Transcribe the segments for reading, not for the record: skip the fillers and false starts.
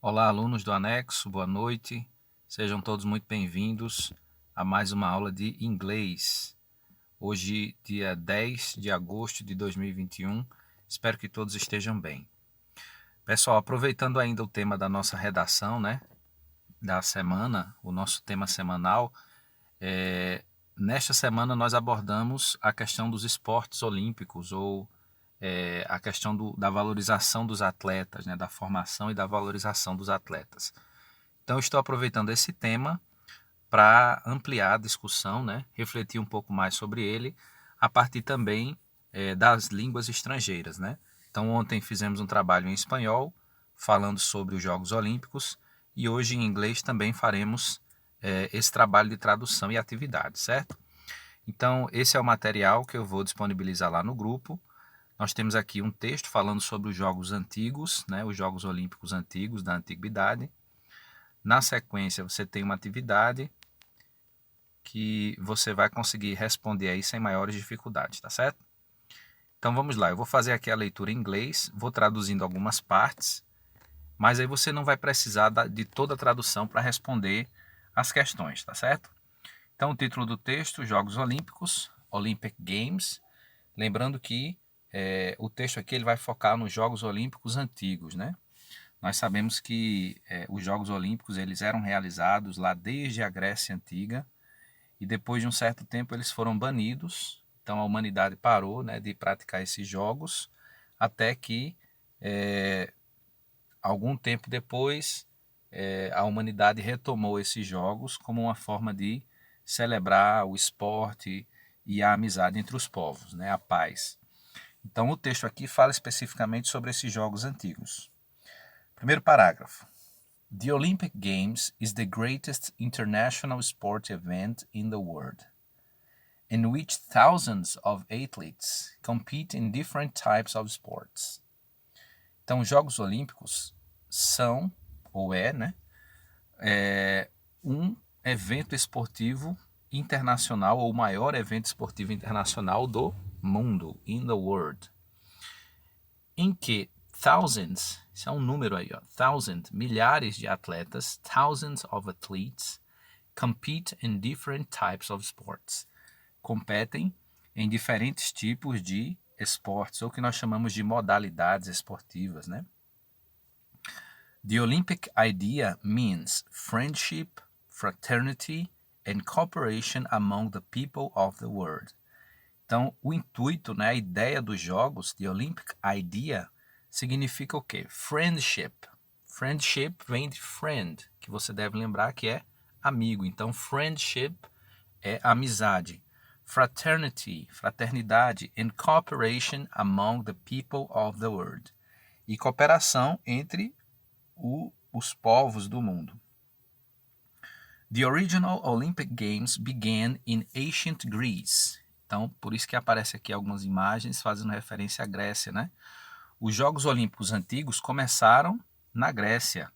Olá, alunos do anexo, boa noite. Sejam todos muito bem-vindos a mais uma aula de inglês. Hoje, dia 10 de agosto de 2021. Espero que todos estejam bem. Pessoal, aproveitando ainda o tema da nossa redação, da semana, o nosso tema semanal, nesta semana nós abordamos a questão dos esportes olímpicos ou a questão da valorização dos atletas, da formação e da valorização dos atletas. Então, eu estou aproveitando esse tema para ampliar a discussão, refletir um pouco mais sobre ele, a partir também das línguas estrangeiras. Então, ontem fizemos um trabalho em espanhol, falando sobre os Jogos Olímpicos, e hoje em inglês também faremos esse trabalho de tradução e atividade, certo? Então, esse é o material que eu vou disponibilizar lá no grupo. Nós temos aqui um texto falando sobre os Jogos Antigos, os Jogos Olímpicos Antigos da Antiguidade. Na sequência, você tem uma atividade que você vai conseguir responder aí sem maiores dificuldades, tá certo? Então vamos lá, eu vou fazer aqui a leitura em inglês, vou traduzindo algumas partes, mas aí você não vai precisar de toda a tradução para responder as questões, tá certo? Então o título do texto, Jogos Olímpicos, Olympic Games, lembrando que o texto aqui ele vai focar nos Jogos Olímpicos antigos, Nós sabemos que os Jogos Olímpicos eles eram realizados lá desde a Grécia Antiga, e depois de um certo tempo eles foram banidos, então a humanidade parou de praticar esses jogos, até que algum tempo depois a humanidade retomou esses jogos como uma forma de celebrar o esporte e a amizade entre os povos, a paz. Então o texto aqui fala especificamente sobre esses jogos antigos. Primeiro parágrafo. The Olympic Games is the greatest international sport event in the world, in which thousands of athletes compete in different types of sports. Então, os Jogos Olímpicos são, ou um evento esportivo internacional, ou o maior evento esportivo internacional do mundo, in the world, em que thousands, isso é um número aí, milhares de atletas, thousands of athletes, compete in different types of sports. Competem em diferentes tipos de esportes, ou que nós chamamos de modalidades esportivas, The Olympic idea means friendship, fraternity and cooperation among the people of the world. Então, o intuito, a ideia dos jogos, the Olympic idea, significa o quê? Friendship. Friendship vem de friend, que você deve lembrar que é amigo. Então, friendship é amizade. Fraternity, fraternidade, and cooperation among the people of the world. E cooperação entre os povos do mundo. The original Olympic Games began in ancient Greece. Então, por isso que aparece aqui algumas imagens fazendo referência à Grécia, Os Jogos Olímpicos antigos começaram na Grécia,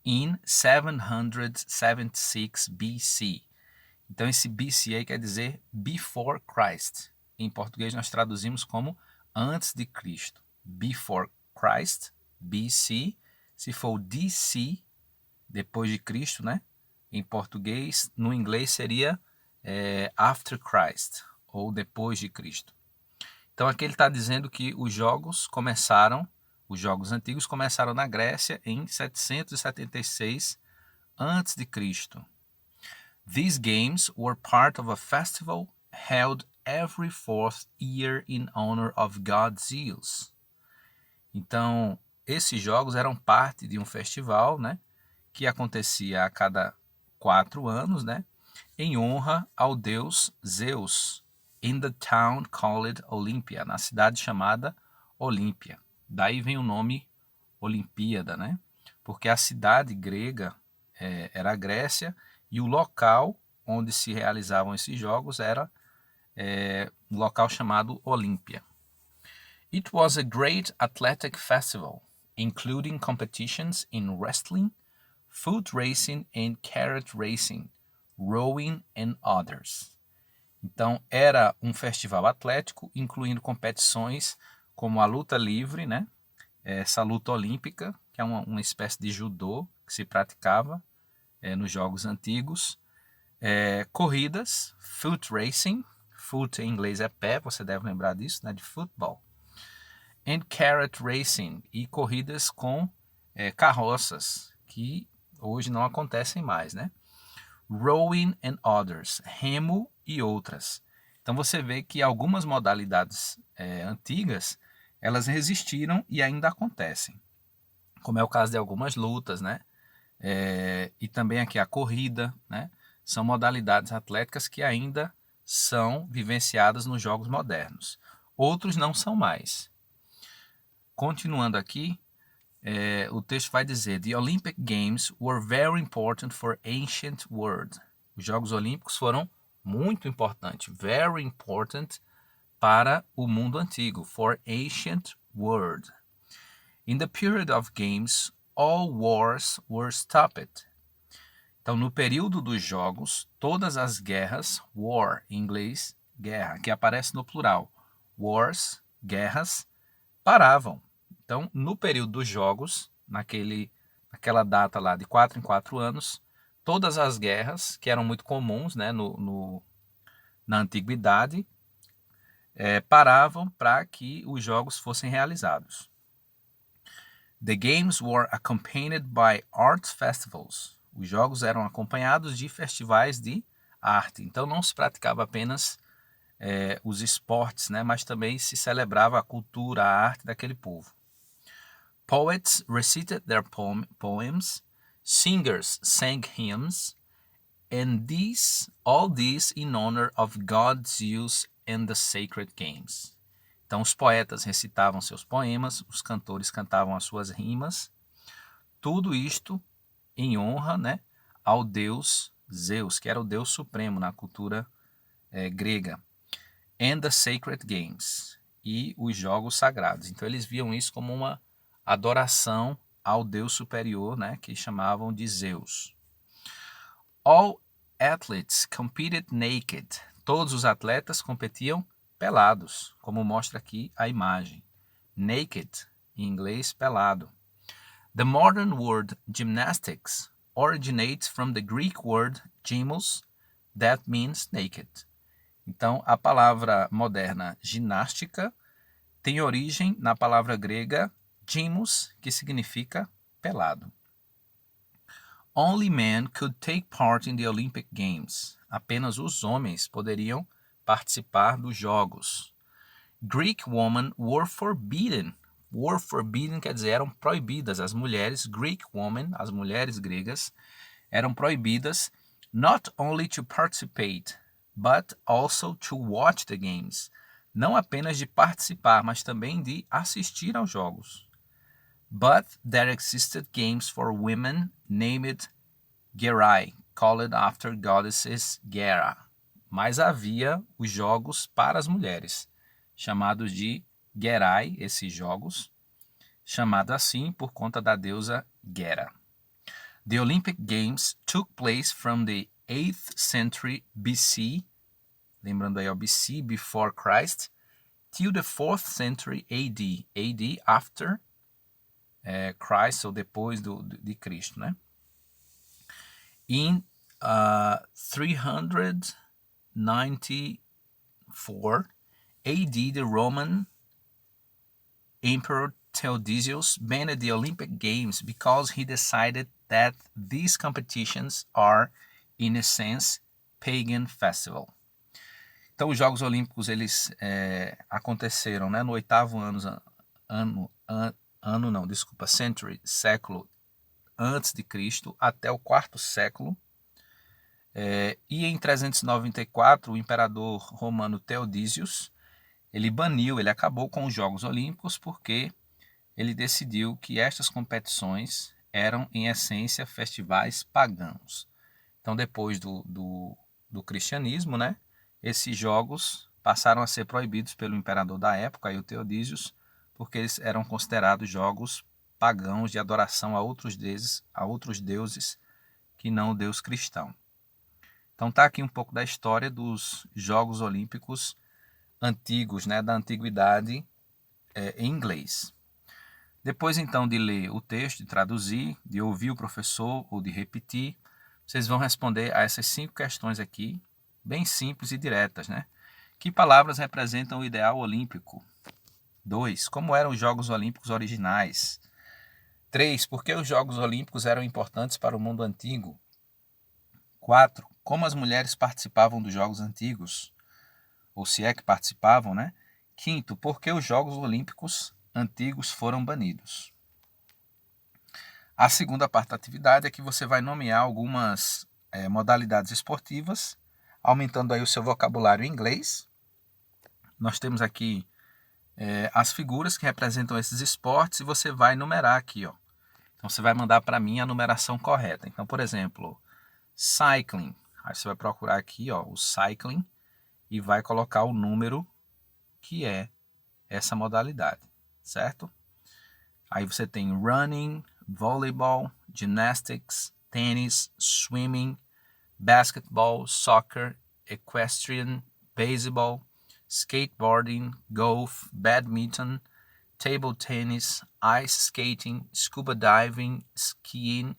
in 776 BC. Então, esse BC aí quer dizer Before Christ. Em português, nós traduzimos como antes de Cristo. Before Christ, BC. Se for DC, depois de Cristo, Em português, no inglês seria After Christ, ou depois de Cristo. Então, aqui ele está dizendo que os Jogos Antigos começaram na Grécia em 776 a.C. These games were part of a festival held every fourth year in honor of god Zeus. Então, esses jogos eram parte de um festival, que acontecia a cada 4 anos, em honra ao deus Zeus, in the town called Olympia, na cidade chamada Olímpia. Daí vem o nome Olimpíada, Porque a cidade grega era a Grécia e o local onde se realizavam esses jogos era um local chamado Olímpia. It was a great athletic festival, including competitions in wrestling, foot racing and carrot racing, rowing and others. Então, era um festival atlético, incluindo competições como a luta livre, essa luta olímpica, que é uma espécie de judô que se praticava nos jogos antigos. Corridas, foot racing, foot em inglês é pé, você deve lembrar disso, né, de futebol. And carrot racing, e corridas com carroças, que hoje não acontecem mais, né? Rowing and others, remo e outras. Então você vê que algumas modalidades antigas, elas resistiram e ainda acontecem, como é o caso de algumas lutas, né? E também aqui a corrida, né? São modalidades atléticas que ainda são vivenciadas nos jogos modernos. Outros não são mais. Continuando aqui, o texto vai dizer: The Olympic Games were very important for ancient world. Os Jogos Olímpicos foram muito importantes, very important, para o mundo antigo, for ancient world. In the period of games, all wars were stopped. Então, no período dos jogos, todas as guerras, war em inglês, guerra, que aparece no plural, wars, guerras, paravam. Então, no período dos jogos, naquela data lá de 4 em 4 anos, todas as guerras, que eram muito comuns, né, na antiguidade, paravam para que os jogos fossem realizados. The games were accompanied by art festivals. Os jogos eram acompanhados de festivais de arte. Então não se praticava apenas os esportes, né, mas também se celebrava a cultura, a arte daquele povo. Poets recited their poems, singers sang hymns, and all this in honor of God Zeus and the sacred games. Então os poetas recitavam seus poemas, os cantores cantavam as suas rimas, tudo isto em honra, né, ao deus Zeus, que era o deus supremo na cultura grega, and the sacred games, e os jogos sagrados. Então eles viam isso como uma adoração ao deus superior, né, que chamavam de Zeus. All athletes competed naked. Todos os atletas competiam pelados, como mostra aqui a imagem. Naked, em inglês, pelado. The modern word gymnastics originates from the Greek word gymnos, that means naked. Então, a palavra moderna ginástica tem origem na palavra grega gymnos, que significa pelado. Only men could take part in the Olympic Games. Apenas os homens poderiam participar dos jogos. Greek women were forbidden. Were forbidden quer dizer eram proibidas. As mulheres, Greek women, as mulheres gregas, eram proibidas not only to participate, but also to watch the games. Não apenas de participar, mas também de assistir aos jogos. But there existed games for women named Gerai, called after goddesses Gera. Mas havia os jogos para as mulheres, chamados de Gerai, esses jogos, chamados assim por conta da deusa Gera. The Olympic Games took place from the 8th century BC, lembrando aí o BC, before Christ, till the 4th century AD, AD after Christ, ou depois de Cristo, né? In 394 AD, the Roman Emperor Theodosius banned the Olympic Games because he decided that these competitions are, in a sense, pagan festival. Então, os Jogos Olímpicos eles aconteceram, né, no 8º século antes de Cristo até o 4º século. E em 394, o imperador romano Theodosius, ele acabou com os Jogos Olímpicos porque ele decidiu que estas competições eram, em essência, festivais pagãos. Então, depois do cristianismo, né, esses jogos passaram a ser proibidos pelo imperador da época, o Theodosius, porque eles eram considerados jogos pagãos de adoração a outros deuses que não o Deus cristão. Então está aqui um pouco da história dos Jogos Olímpicos antigos, né, da antiguidade em inglês. Depois então de ler o texto, de traduzir, de ouvir o professor ou de repetir, vocês vão responder a essas 5 questões aqui, bem simples e diretas, né? Que palavras representam o ideal olímpico? 2. Como eram os Jogos Olímpicos originais? 3. Por que os Jogos Olímpicos eram importantes para o mundo antigo? 4. Como as mulheres participavam dos Jogos Antigos? Ou se é que participavam, né? 5. Por que os Jogos Olímpicos antigos foram banidos? A segunda parte da atividade é que você vai nomear algumas modalidades esportivas, aumentando aí o seu vocabulário em inglês. Nós temos aqui as figuras que representam esses esportes e você vai numerar aqui, ó. Então você vai mandar para mim a numeração correta. Então, por exemplo, cycling. Aí você vai procurar aqui, ó, o cycling e vai colocar o número que é essa modalidade, certo? Aí você tem running, volleyball, gymnastics, tênis, swimming, basketball, soccer, equestrian, baseball, skateboarding, golf, badminton, table tennis, ice skating, scuba diving, skiing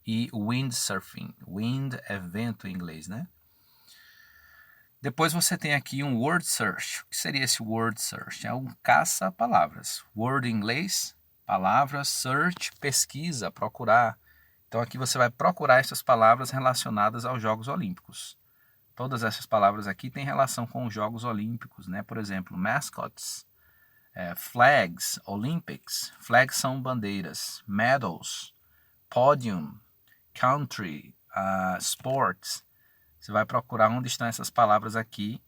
e windsurfing. Wind é vento em inglês, né? Depois você tem aqui um word search. O que seria esse word search? É um caça-palavras. Word em inglês, palavras, search, pesquisa, procurar. Então aqui você vai procurar essas palavras relacionadas aos Jogos Olímpicos. Todas essas palavras aqui têm relação com os Jogos Olímpicos, né? Por exemplo, mascots, flags, Olympics. Flags são bandeiras. Medals, podium, country, sports. Você vai procurar onde estão essas palavras aqui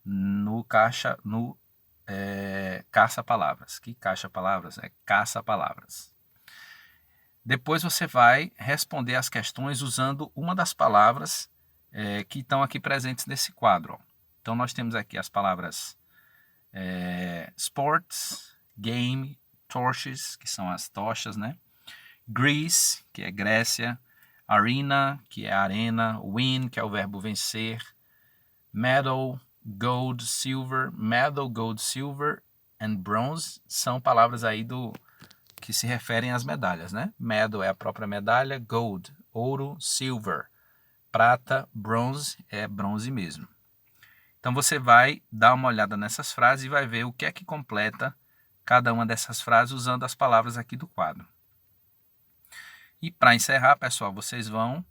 no caça-palavras. Que caça-palavras? É caça-palavras. Depois você vai responder as questões usando uma das palavras que estão aqui presentes nesse quadro. Ó. Então nós temos aqui as palavras sports, game, torches, que são as tochas, né? Greece, que é Grécia, arena, que é arena, win, que é o verbo vencer, medal, gold, silver, and bronze são palavras aí que se referem às medalhas, né? Medal é a própria medalha, gold, ouro, silver, prata, bronze é bronze mesmo. Então você vai dar uma olhada nessas frases e vai ver o que é que completa cada uma dessas frases usando as palavras aqui do quadro. E para encerrar, pessoal, vocês vão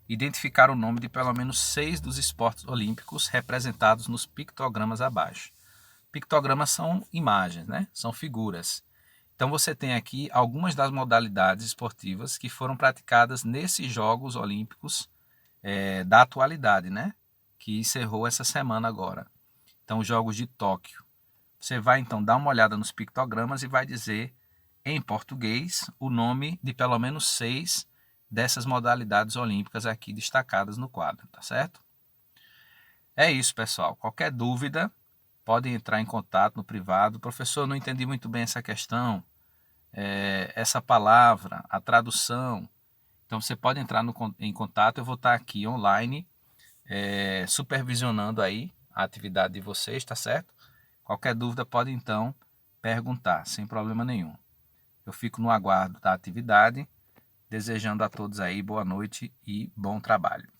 identificar o nome de pelo menos 6 dos esportes olímpicos representados nos pictogramas abaixo. Pictogramas são imagens, né? São figuras. Então você tem aqui algumas das modalidades esportivas que foram praticadas nesses Jogos Olímpicos da atualidade, né? Que encerrou essa semana agora. Então, os Jogos de Tóquio. Você vai então dar uma olhada nos pictogramas e vai dizer em português o nome de pelo menos 6 dessas modalidades olímpicas aqui destacadas no quadro, tá certo? É isso, pessoal. Qualquer dúvida, podem entrar em contato no privado. Professor, não entendi muito bem essa questão, essa palavra, a tradução. Então, você pode entrar em contato, eu vou estar aqui online, supervisionando aí a atividade de vocês, tá certo? Qualquer dúvida pode então perguntar, sem problema nenhum. Eu fico no aguardo da atividade, desejando a todos aí boa noite e bom trabalho.